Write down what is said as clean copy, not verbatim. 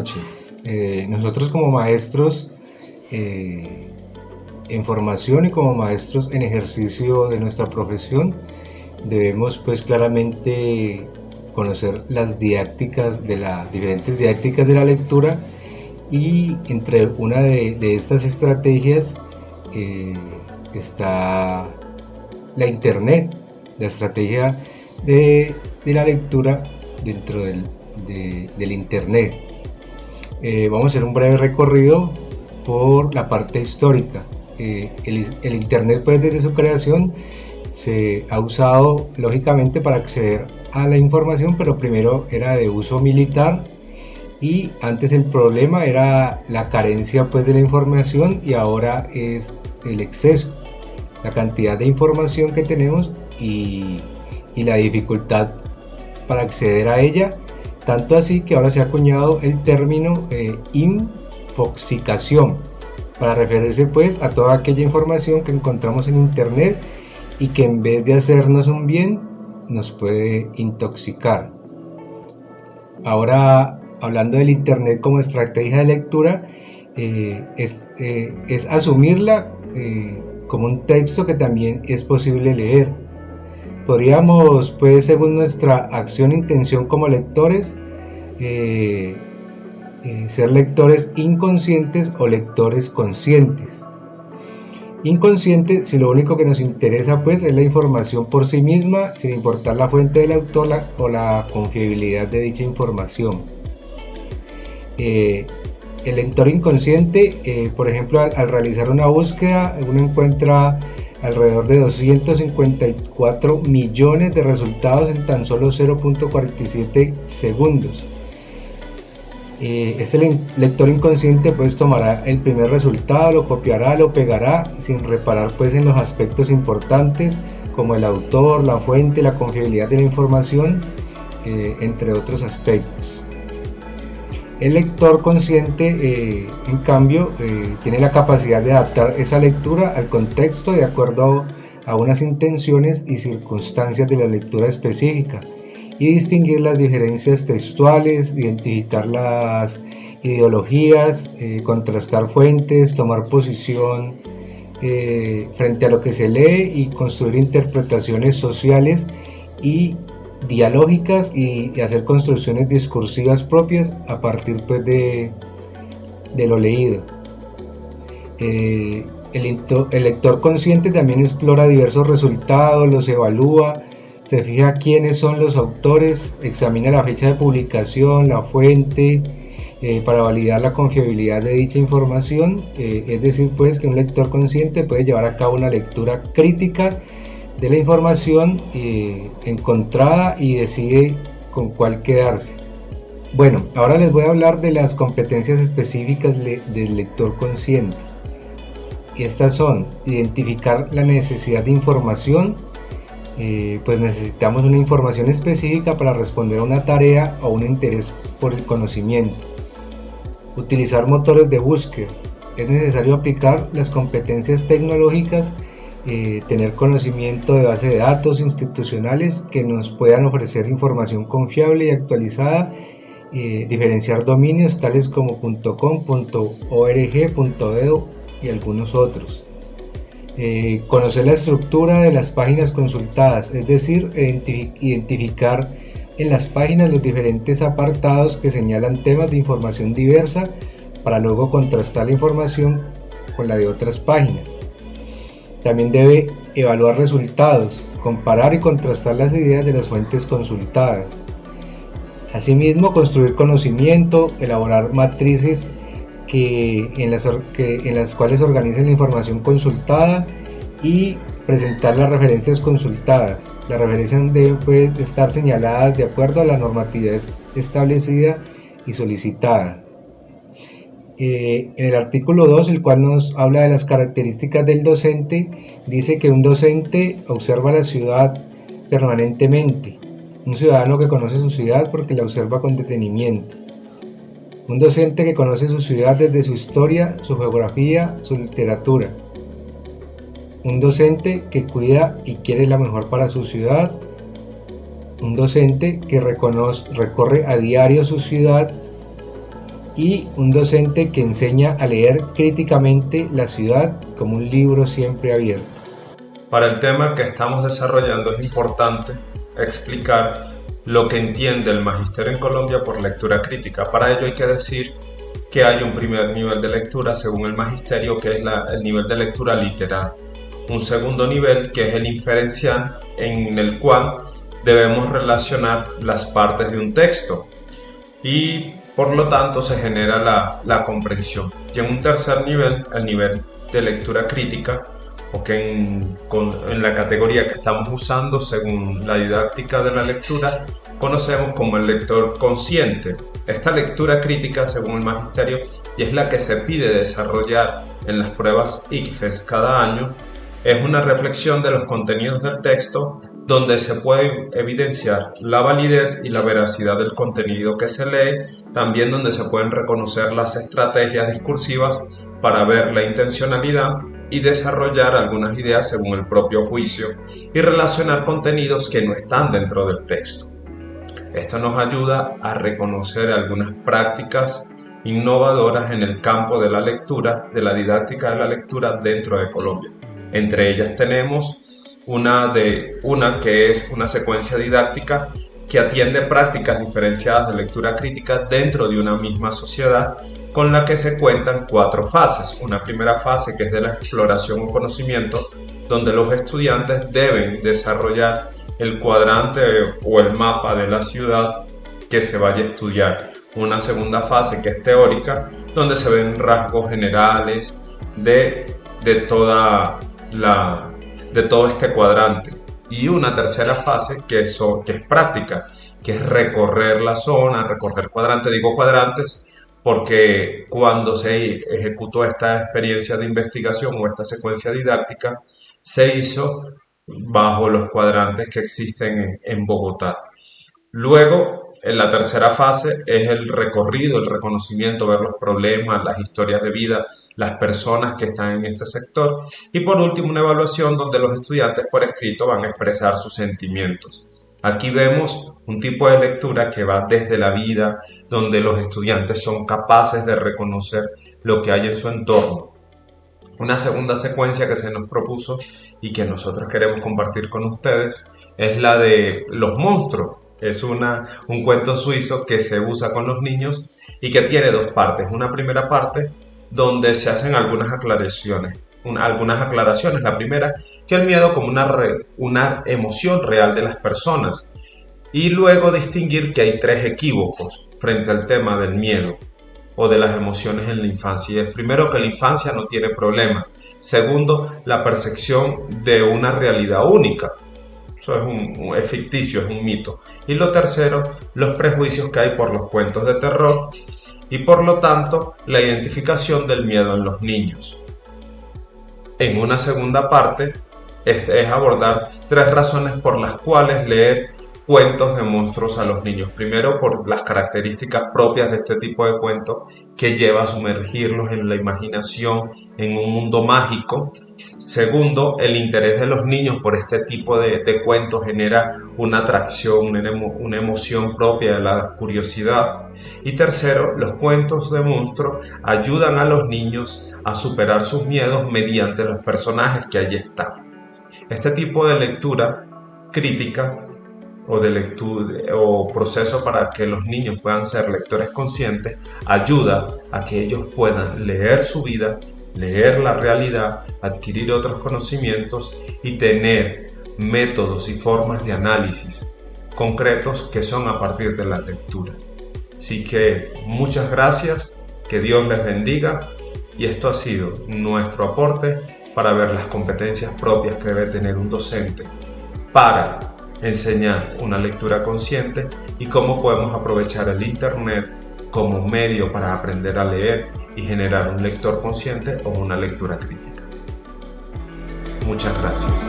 noches. Nosotros como maestros en formación y como maestros en ejercicio de nuestra profesión debemos pues claramente conocer las didácticas de las diferentes didácticas de la lectura, y entre una de estas estrategias está la internet, la estrategia de la lectura dentro del internet. Vamos a hacer un breve recorrido por la parte histórica. El internet pues desde su creación se ha usado lógicamente para acceder a la información, pero primero era de uso militar, y antes el problema era la carencia pues de la información, y ahora es el exceso, la cantidad de información que tenemos y la dificultad para acceder a ella, tanto así que ahora se ha acuñado el término infoxicación para referirse pues a toda aquella información que encontramos en internet y que en vez de hacernos un bien nos puede intoxicar. Ahora, hablando del internet como estrategia de lectura, es asumirla como un texto que también es posible leer. Podríamos, pues, según nuestra acción e intención como lectores, ser lectores inconscientes o lectores conscientes. Inconsciente si lo único que nos interesa pues es la información por sí misma, sin importar la fuente del autor o la confiabilidad de dicha información. El lector inconsciente, por ejemplo, al realizar una búsqueda, uno encuentra alrededor de 254 millones de resultados en tan solo 0.47 segundos. Este lector inconsciente pues tomará el primer resultado, lo copiará, lo pegará sin reparar pues en los aspectos importantes como el autor, la fuente, la confiabilidad de la información, entre otros aspectos. El lector consciente, en cambio, tiene la capacidad de adaptar esa lectura al contexto de acuerdo a unas intenciones y circunstancias de la lectura específica, y distinguir las diferencias textuales, identificar las ideologías, contrastar fuentes, tomar posición frente a lo que se lee y construir interpretaciones sociales y dialógicas y hacer construcciones discursivas propias a partir pues, de lo leído. El lector consciente también explora diversos resultados, los evalúa, se fija quiénes son los autores, examina la fecha de publicación, la fuente, para validar la confiabilidad de dicha información. Es decir, pues que un lector consciente puede llevar a cabo una lectura crítica de la información encontrada y decide con cuál quedarse. Bueno, ahora les voy a hablar de las competencias específicas del lector consciente. Y estas son: identificar la necesidad de información. Pues necesitamos una información específica para responder a una tarea o un interés por el conocimiento. Utilizar motores de búsqueda. Es necesario aplicar las competencias tecnológicas, tener conocimiento de base de datos institucionales que nos puedan ofrecer información confiable y actualizada, diferenciar dominios tales como .com, .org, .edu y algunos otros. Conocer la estructura de las páginas consultadas, es decir, identificar en las páginas los diferentes apartados que señalan temas de información diversa para luego contrastar la información con la de otras páginas. También debe evaluar resultados, comparar y contrastar las ideas de las fuentes consultadas. Asimismo, construir conocimiento, elaborar matrices en las cuales organicen la información consultada y presentar las referencias consultadas. Las referencias deben pues, estar señaladas de acuerdo a la normatividad establecida y solicitada. En el artículo 2, el cual nos habla de las características del docente, dice que un docente observa la ciudad permanentemente, un ciudadano que conoce su ciudad porque la observa con detenimiento. Un docente que conoce su ciudad desde su historia, su geografía, su literatura. Un docente que cuida y quiere la mejor para su ciudad. Un docente que recorre a diario su ciudad. y un docente que enseña a leer críticamente la ciudad como un libro siempre abierto. Para el tema que estamos desarrollando es importante explicar lo que entiende el magisterio en Colombia por lectura crítica. Para ello hay que decir que hay un primer nivel de lectura según el magisterio, que es el nivel de lectura literal. Un segundo nivel, que es el inferencial, en el cual debemos relacionar las partes de un texto y por lo tanto se genera la comprensión. Y en un tercer nivel, el nivel de lectura crítica, o que en la categoría que estamos usando según la didáctica de la lectura, conocemos como el lector consciente. Esta lectura crítica, según el magisterio, y es la que se pide desarrollar en las pruebas ICFES cada año, es una reflexión de los contenidos del texto donde se puede evidenciar la validez y la veracidad del contenido que se lee, también donde se pueden reconocer las estrategias discursivas para ver la intencionalidad y desarrollar algunas ideas según el propio juicio y relacionar contenidos que no están dentro del texto. Esto nos ayuda a reconocer algunas prácticas innovadoras en el campo de la lectura, de la didáctica de la lectura dentro de Colombia. Entre ellas tenemos una que es una secuencia didáctica que atiende prácticas diferenciadas de lectura crítica dentro de una misma sociedad, con la que se cuentan 4 fases. Una primera fase que es de la exploración o conocimiento, donde los estudiantes deben desarrollar el cuadrante o el mapa de la ciudad que se vaya a estudiar. Una segunda fase que es teórica, donde se ven rasgos generales de todo este cuadrante. Y una tercera fase que es práctica, que es recorrer la zona, recorrer cuadrantes. Digo cuadrantes porque cuando se ejecutó esta experiencia de investigación o esta secuencia didáctica, se hizo bajo los cuadrantes que existen en Bogotá. Luego, en la tercera fase es el recorrido, el reconocimiento, ver los problemas, las historias de vida, las personas que están en este sector. Y por último, una evaluación donde los estudiantes por escrito van a expresar sus sentimientos. Aquí vemos un tipo de lectura que va desde la vida, donde los estudiantes son capaces de reconocer lo que hay en su entorno. Una segunda secuencia que se nos propuso y que nosotros queremos compartir con ustedes es la de los monstruos. Es un cuento suizo que se usa con los niños y que tiene 2 partes. Una primera parte donde se hacen algunas aclaraciones. La primera, que el miedo como una emoción real de las personas. Y luego distinguir que hay 3 equívocos frente al tema del miedo o de las emociones en la infancia. Y es primero que la infancia no tiene problema. Segundo, la percepción de una realidad única. Eso es ficticio, es un mito. Y lo tercero, los prejuicios que hay por los cuentos de terror y por lo tanto la identificación del miedo en los niños. En una segunda parte es abordar 3 razones por las cuales leer cuentos de monstruos a los niños. Primero, por las características propias de este tipo de cuentos que lleva a sumergirlos en la imaginación, en un mundo mágico. Segundo, el interés de los niños por este tipo de cuentos genera una atracción, una emoción propia de la curiosidad. Y tercero, los cuentos de monstruos ayudan a los niños a superar sus miedos mediante los personajes que allí están. Este tipo de lectura crítica o proceso para que los niños puedan ser lectores conscientes ayuda a que ellos puedan leer su vida, leer la realidad, adquirir otros conocimientos y tener métodos y formas de análisis concretos que son a partir de la lectura. Así que muchas gracias, que Dios les bendiga, y esto ha sido nuestro aporte para ver las competencias propias que debe tener un docente para enseñar una lectura consciente y cómo podemos aprovechar el Internet como medio para aprender a leer y generar un lector consciente o una lectura crítica. Muchas gracias.